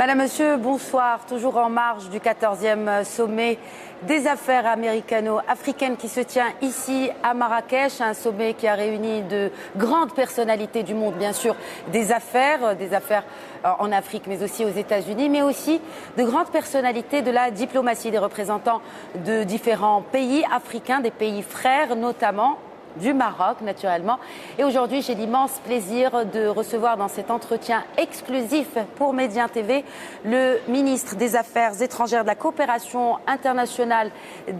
Madame, Monsieur, bonsoir. Toujours en marge du 14e sommet des affaires américano-africaines qui se tient ici à Marrakech. Un sommet qui a réuni de grandes personnalités du monde, bien sûr, des affaires en Afrique, mais aussi aux États-Unis, mais aussi de grandes personnalités de la diplomatie, des représentants de différents pays africains, des pays frères notamment, du Maroc, naturellement. Et aujourd'hui, j'ai l'immense plaisir de recevoir dans cet entretien exclusif pour Médien TV le ministre des Affaires étrangères, de la coopération internationale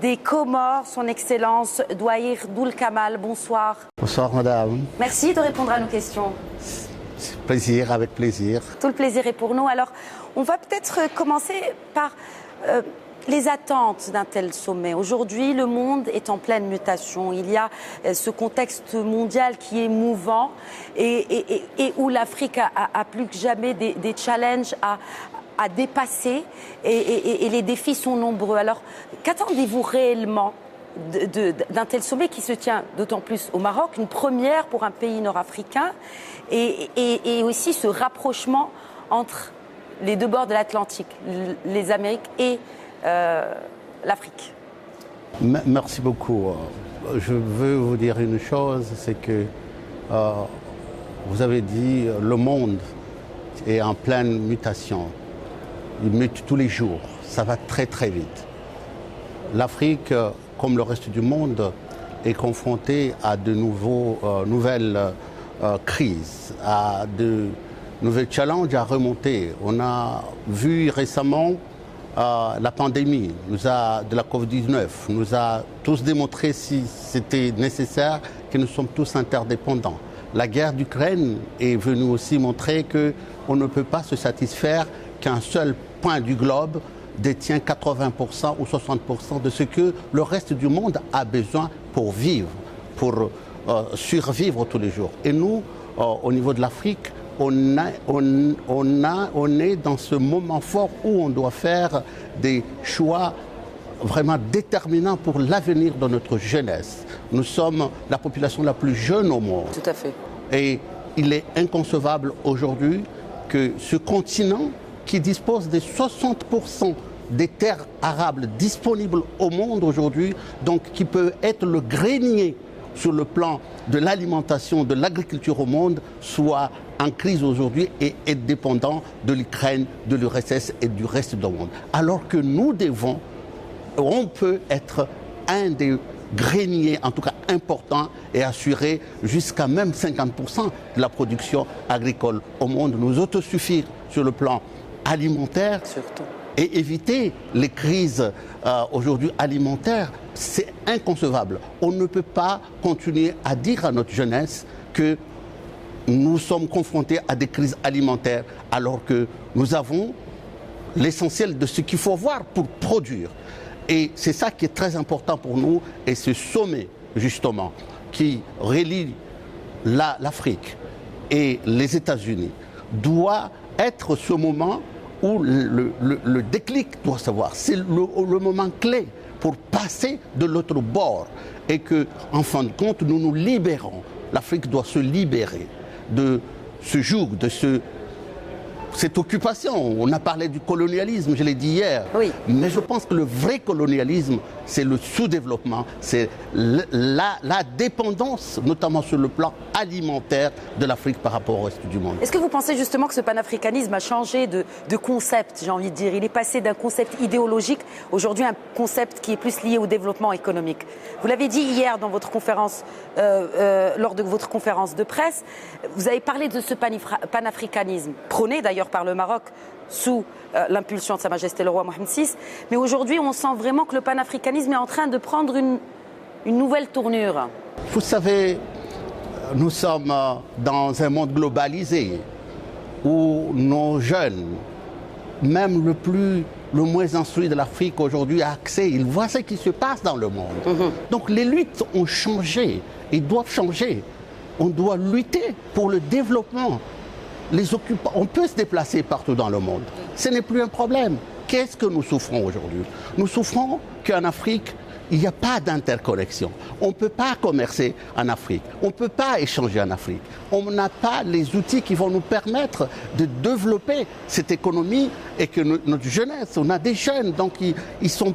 des Comores, son Excellence Douaïr Doul Kamal. Bonsoir. Bonsoir, madame. Merci de répondre à nos questions. Plaisir, avec plaisir. Tout le plaisir est pour nous. Alors, on va peut-être commencer par les attentes d'un tel sommet. Aujourd'hui, le monde est en pleine mutation. Il y a ce contexte mondial qui est mouvant et où l'Afrique a plus que jamais des challenges à dépasser et les défis sont nombreux. Alors, qu'attendez-vous réellement d'un tel sommet qui se tient d'autant plus au Maroc, une première pour un pays nord-africain et aussi ce rapprochement entre les deux bords de l'Atlantique, les Amériques et l'Afrique. Merci beaucoup. Je veux vous dire une chose, c'est que vous avez dit le monde est en pleine mutation. Il mute tous les jours. Ça va très très vite. L'Afrique, comme le reste du monde, est confrontée à de nouvelles crises, à de nouveaux challenges à remonter. On a vu récemment la pandémie de la Covid-19 nous a tous démontré, si c'était nécessaire, que nous sommes tous interdépendants. La guerre d'Ukraine est venue aussi montrer qu'on ne peut pas se satisfaire qu'un seul point du globe détient 80% ou 60% de ce que le reste du monde a besoin pour vivre, pour survivre tous les jours. Et nous, au niveau de l'Afrique, on est dans ce moment fort où on doit faire des choix vraiment déterminants pour l'avenir de notre jeunesse. Nous sommes la population la plus jeune au monde. Tout à fait. Et il est inconcevable aujourd'hui que ce continent qui dispose de 60% des terres arables disponibles au monde aujourd'hui, donc qui peut être le grenier sur le plan de l'alimentation, de l'agriculture au monde, soit en crise aujourd'hui et est dépendant de l'Ukraine, de l'URSS et du reste du monde. Alors que nous on peut être un des greniers, en tout cas importants, et assurer jusqu'à même 50% de la production agricole au monde, nous autosuffire sur le plan alimentaire. Surtout. Et éviter les crises aujourd'hui alimentaires, c'est inconcevable. On ne peut pas continuer à dire à notre jeunesse que nous sommes confrontés à des crises alimentaires alors que nous avons l'essentiel de ce qu'il faut voir pour produire. Et c'est ça qui est très important pour nous. Et ce sommet, justement, qui relie l'Afrique et les États-Unis, doit être ce moment où le déclic doit se voir. C'est le moment clé pour passer de l'autre bord et que, en fin de compte, nous nous libérons. L'Afrique doit se libérer de ce joug, de cette occupation. On a parlé du colonialisme, je l'ai dit hier. Oui. Mais je pense que le vrai colonialisme, c'est le sous-développement, c'est la dépendance, notamment sur le plan alimentaire de l'Afrique par rapport au reste du monde. Est-ce que vous pensez justement que ce panafricanisme a changé de concept, j'ai envie de dire? Il est passé d'un concept idéologique, aujourd'hui un concept qui est plus lié au développement économique. Vous l'avez dit hier dans votre conférence, lors de votre conférence de presse, vous avez parlé de ce panafricanisme, prôné d'ailleurs par le Maroc sous l'impulsion de Sa Majesté le roi Mohamed VI. Mais aujourd'hui, on sent vraiment que le panafricanisme est en train de prendre une nouvelle tournure. Vous savez, nous sommes dans un monde globalisé où nos jeunes, même le moins instruit de l'Afrique aujourd'hui, a accès, ils voient ce qui se passe dans le monde. Donc les luttes ont changé, ils doivent changer. On doit lutter pour le développement. On peut se déplacer partout dans le monde. Ce n'est plus un problème. Qu'est-ce que nous souffrons aujourd'hui? Nous souffrons qu'en Afrique, il n'y a pas d'interconnexion. On ne peut pas commercer en Afrique, on ne peut pas échanger en Afrique. On n'a pas les outils qui vont nous permettre de développer cette économie et que notre jeunesse, on a des jeunes, donc ils sont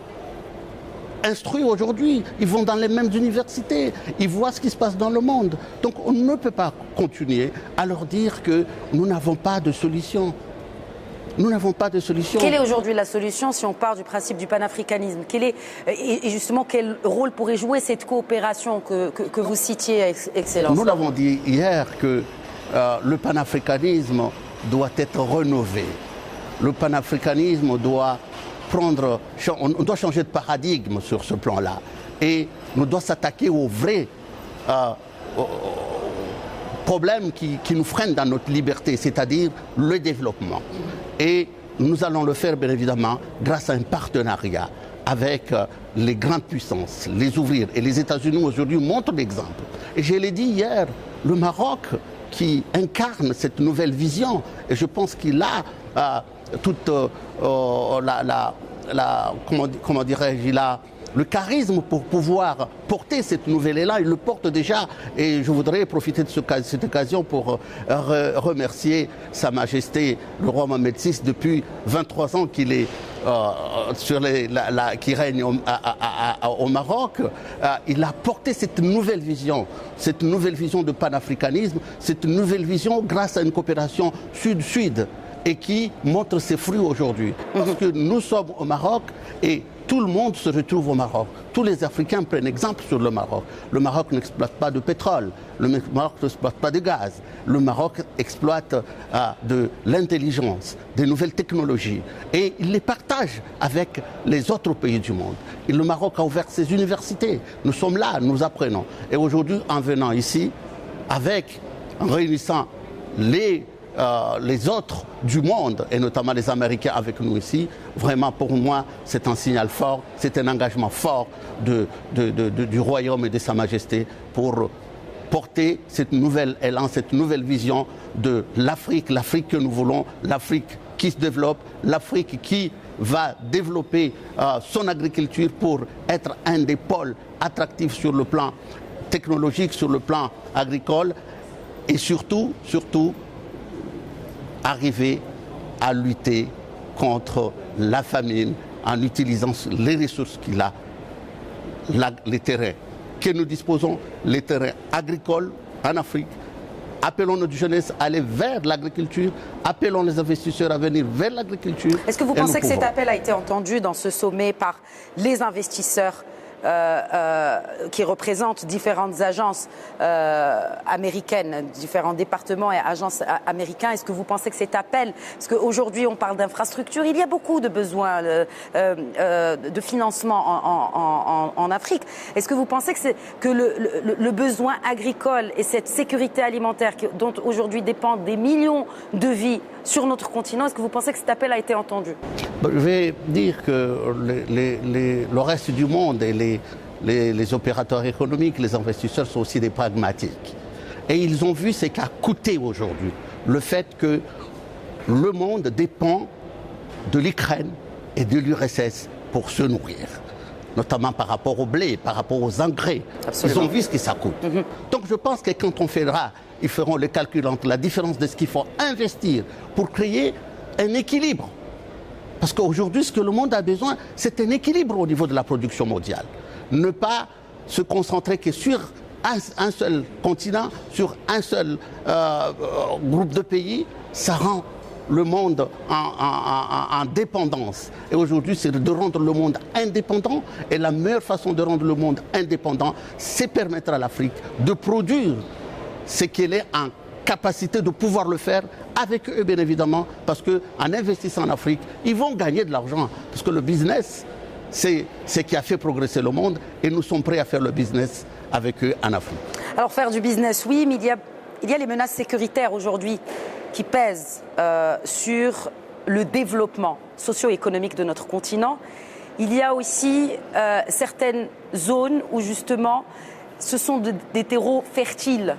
instruits aujourd'hui, ils vont dans les mêmes universités, ils voient ce qui se passe dans le monde. Donc on ne peut pas continuer à leur dire que nous n'avons pas de solution. Nous n'avons pas de solution. Quelle est aujourd'hui la solution si on part du principe du panafricanisme? Et justement, quel rôle pourrait jouer cette coopération que vous citiez, Excellence? Nous l'avons dit hier que le panafricanisme doit être rénové. Le panafricanisme doit on doit changer de paradigme sur ce plan-là. Et nous devons s'attaquer aux vrais problèmes qui nous freinent dans notre liberté, c'est-à-dire le développement. Et nous allons le faire, bien évidemment, grâce à un partenariat avec les grandes puissances, les ouvriers. Et les États-Unis, aujourd'hui, montrent l'exemple. Et je l'ai dit hier, le Maroc, qui incarne cette nouvelle vision, et je pense qu'il a toute comment dirais-je, il a le charisme pour pouvoir porter cette nouvelle élan, il le porte déjà. Et je voudrais profiter de cette occasion pour remercier Sa Majesté le roi Mohamed VI depuis 23 ans qu'il est qui règne au Maroc. Il a porté cette nouvelle vision de panafricanisme, cette nouvelle vision grâce à une coopération sud-sud et qui montre ses fruits aujourd'hui. Parce que nous sommes au Maroc et tout le monde se retrouve au Maroc. Tous les Africains prennent exemple sur le Maroc. Le Maroc n'exploite pas de pétrole, le Maroc n'exploite pas de gaz. Le Maroc exploite de l'intelligence, des nouvelles technologies. Et il les partage avec les autres pays du monde. Et le Maroc a ouvert ses universités. Nous sommes là, nous apprenons. Et aujourd'hui, en venant ici, en réunissant les autres du monde, et notamment les Américains avec nous ici, vraiment pour moi, c'est un signal fort, c'est un engagement fort du Royaume et de Sa Majesté pour porter cette nouvelle élan, cette nouvelle vision de l'Afrique, l'Afrique que nous voulons, l'Afrique qui se développe, l'Afrique qui va développer son agriculture pour être un des pôles attractifs sur le plan technologique, sur le plan agricole, et surtout, arriver à lutter contre la famine en utilisant les ressources qu'il a, les terrains que nous disposons, les terrains agricoles en Afrique. Appelons notre jeunesse à aller vers l'agriculture, appelons les investisseurs à venir vers l'agriculture. Est-ce que vous pensez que cet appel a été entendu dans ce sommet par les investisseurs qui représentent différentes agences américaines, différents départements et agences américains? Est-ce que vous pensez que cet appel, parce qu'aujourd'hui on parle d'infrastructures, il y a beaucoup de besoins de financement en Afrique. Est-ce que vous pensez que le besoin agricole et cette sécurité alimentaire dont aujourd'hui dépendent des millions de vies sur notre continent, est-ce que vous pensez que cet appel a été entendu? Je vais dire que le reste du monde et les opérateurs économiques, les investisseurs sont aussi des pragmatiques. Et ils ont vu ce qu'a coûté aujourd'hui le fait que le monde dépend de l'Ukraine et de l'URSS pour se nourrir, notamment par rapport au blé, par rapport aux engrais. Absolument. Ils ont vu ce que ça coûte. Donc je pense que quand on fera, ils feront le calcul entre la différence de ce qu'il faut investir pour créer un équilibre. Parce qu'aujourd'hui, ce que le monde a besoin, c'est un équilibre au niveau de la production mondiale. Ne pas se concentrer que sur un seul continent, sur un seul groupe de pays, ça rend le monde en dépendance. Et aujourd'hui, c'est de rendre le monde indépendant. Et la meilleure façon de rendre le monde indépendant, c'est permettre à l'Afrique de produire ce qu'elle est en capacité de pouvoir le faire avec eux, bien évidemment, parce qu'en investissant en Afrique, ils vont gagner de l'argent. Parce que le business, c'est ce qui a fait progresser le monde et nous sommes prêts à faire le business avec eux en Afrique. Alors faire du business, oui, mais il y a les menaces sécuritaires aujourd'hui qui pèsent sur le développement socio-économique de notre continent. Il y a aussi certaines zones où justement ce sont des terreaux fertiles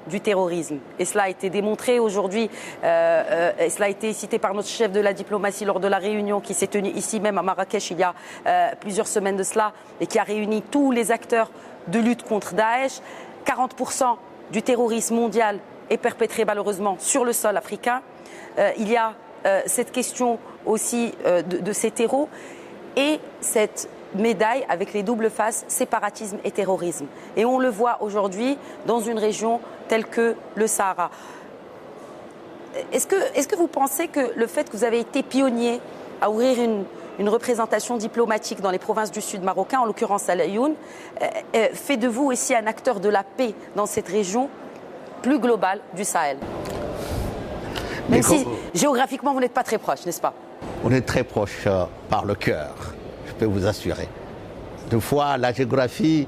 du terrorisme. Et cela a été démontré aujourd'hui, et cela a été cité par notre chef de la diplomatie lors de la réunion qui s'est tenue ici même à Marrakech il y a plusieurs semaines de cela, et qui a réuni tous les acteurs de lutte contre Daesh. 40% du terrorisme mondial est perpétré malheureusement sur le sol africain. Il y a cette question aussi de ces terreaux et cette médaille avec les doubles faces, séparatisme et terrorisme. Et on le voit aujourd'hui dans une région telle que le Sahara. Est-ce que vous pensez que le fait que vous avez été pionnier à ouvrir une représentation diplomatique dans les provinces du sud marocain, en l'occurrence à Laayoune, fait de vous aussi un acteur de la paix dans cette région plus globale du Sahel? Même si géographiquement vous n'êtes pas très proche, n'est-ce pas? On est très proche par le cœur, je peux vous assurer. Deux fois, la géographie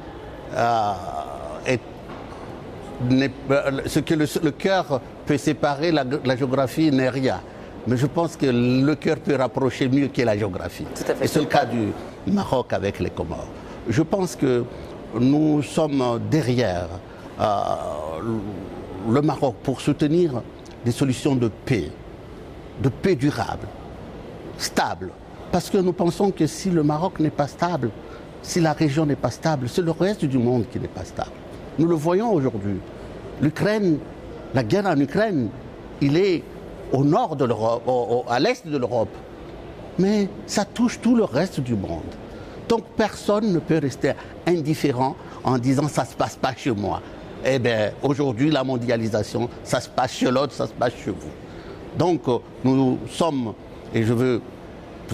ce que le cœur peut séparer, la géographie n'est rien. Mais je pense que le cœur peut rapprocher mieux que la géographie. Et c'est le cas du Maroc avec les Comores. Je pense que nous sommes derrière le Maroc pour soutenir des solutions de paix durable, stable. Parce que nous pensons que si le Maroc n'est pas stable, si la région n'est pas stable, c'est le reste du monde qui n'est pas stable. Nous le voyons aujourd'hui. L'Ukraine, la guerre en Ukraine, il est au nord de l'Europe, à l'est de l'Europe. Mais ça touche tout le reste du monde. Donc personne ne peut rester indifférent en disant ça ne se passe pas chez moi. Eh bien, aujourd'hui, la mondialisation, ça se passe chez l'autre, ça se passe chez vous. Donc nous sommes, et vous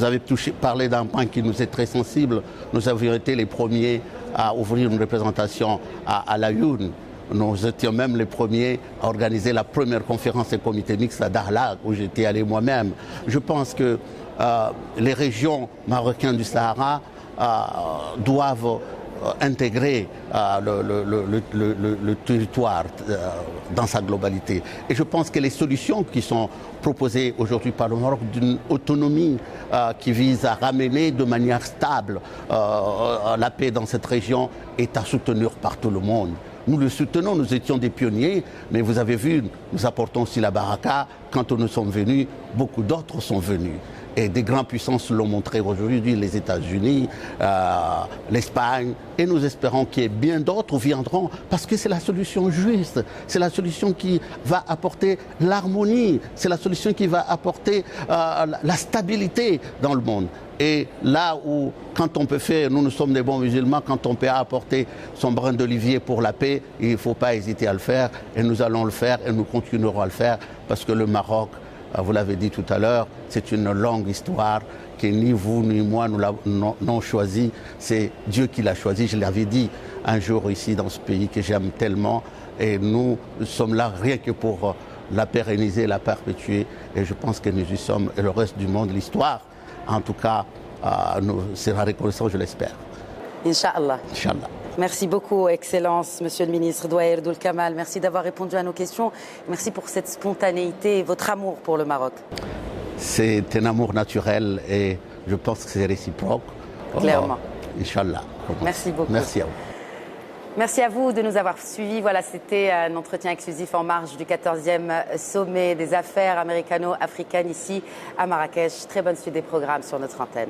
avez parlé d'un point qui nous est très sensible, nous avions été les premiers à ouvrir une représentation à Laayoune. Nous étions même les premiers à organiser la première conférence et comité mixte à Dakhla, où j'étais allé moi-même. Je pense que les régions marocaines du Sahara doivent intégrer le territoire dans sa globalité. Et je pense que les solutions qui sont proposées aujourd'hui par le Maroc d'une autonomie qui vise à ramener de manière stable la paix dans cette région est à soutenir par tout le monde. Nous le soutenons, nous étions des pionniers, mais vous avez vu, nous apportons aussi la baraka. Quand nous sommes venus, beaucoup d'autres sont venus. Et des grandes puissances l'ont montré aujourd'hui, les États-Unis, l'Espagne. Et nous espérons qu'il y ait bien d'autres viendront, parce que c'est la solution juste. C'est la solution qui va apporter l'harmonie. C'est la solution qui va apporter la stabilité dans le monde. Et là où, quand on peut faire, nous sommes des bons musulmans, quand on peut apporter son brin d'olivier pour la paix, il ne faut pas hésiter à le faire. Et nous allons le faire et nous continuerons à le faire, parce que le Maroc, vous l'avez dit tout à l'heure, c'est une longue histoire que ni vous ni moi nous l'avons choisi. C'est Dieu qui l'a choisi. Je l'avais dit un jour ici dans ce pays que j'aime tellement. Et nous sommes là rien que pour la pérenniser, la perpétuer. Et je pense que nous y sommes. Et le reste du monde, l'histoire, en tout cas, nous sera reconnaissant, je l'espère. Inch'Allah. Inch'Allah. Merci beaucoup, Excellence, Monsieur le Ministre Douaïr Doul Kamal. Merci d'avoir répondu à nos questions. Merci pour cette spontanéité et votre amour pour le Maroc. C'est un amour naturel et je pense que c'est réciproque. Clairement. Inch'Allah. Merci beaucoup. Merci à vous. Merci à vous de nous avoir suivis. Voilà, c'était un entretien exclusif en marge du 14e sommet des affaires américano-africaines ici à Marrakech. Très bonne suite des programmes sur notre antenne.